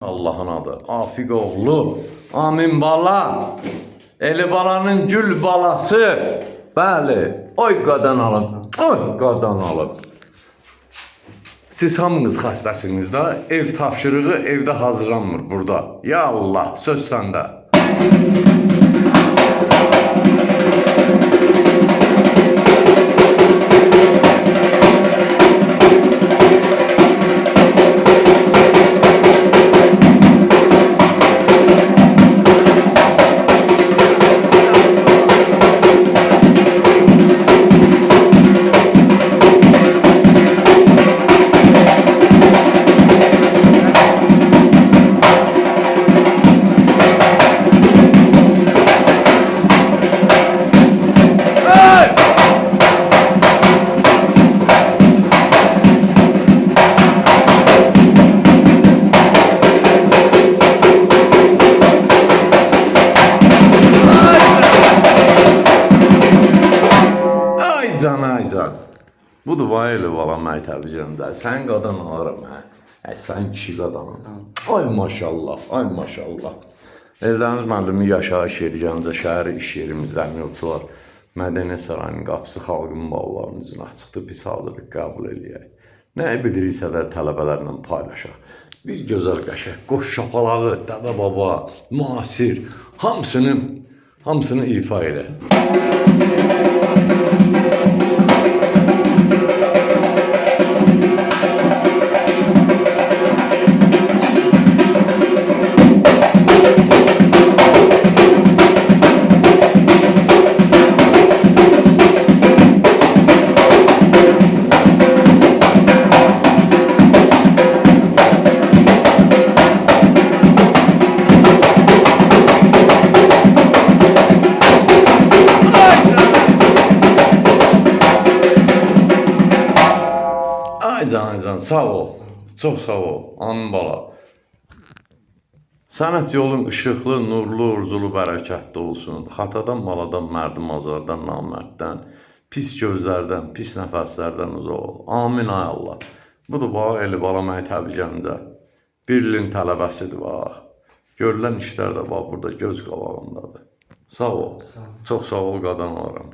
Allah'ın adı. Afiq oğlu. Amin bala. Eli balanın gül balası. Bəli. Oy qadan alın. Oy qadan alın. Siz hamınız xəstəsiniz da. Ev tapşırığı evdə hazırlanmır burada. Ya Allah. Söz səndə. Aycan. Bu Dubaylı bala məktəbi göndər. Sən qadan alaram hə. Sən kişi qadanın. Ay maşallah, ay maşallah. Eldəniz müəllimi yaşayış yeri, Gəncə şəhəri iş yerimizdə əməkçilər. Mədəniyyət sarayının qapısı xalqın ballarının üzünə açıqdır. Biz hazırlıq qəbul eləyək. Nə biliriksə də tələbələrlə paylaşaq. Bir gözəl qəşəng, qoş şapalağı, dədə baba, müasir, hamısını ifa elə. Aycan, sağ ol. Çox sağ ol. Anın bala. Sənət yolun ışıqlı, nurlu, urzulu, bərəkətli olsun. Xatadan, maladan, mərdim, azardan, namərddən, pis gözlərdən, pis nəfəslərdən uzaq ol. Amin ay Allah. Budur bax, Eli bala məktəbi Gəncə. Bir ilin tələbəsidir bax. Görülən işlər də bax burada göz qabağındadır. Sağ ol. Çox sağ ol, qadan olaram.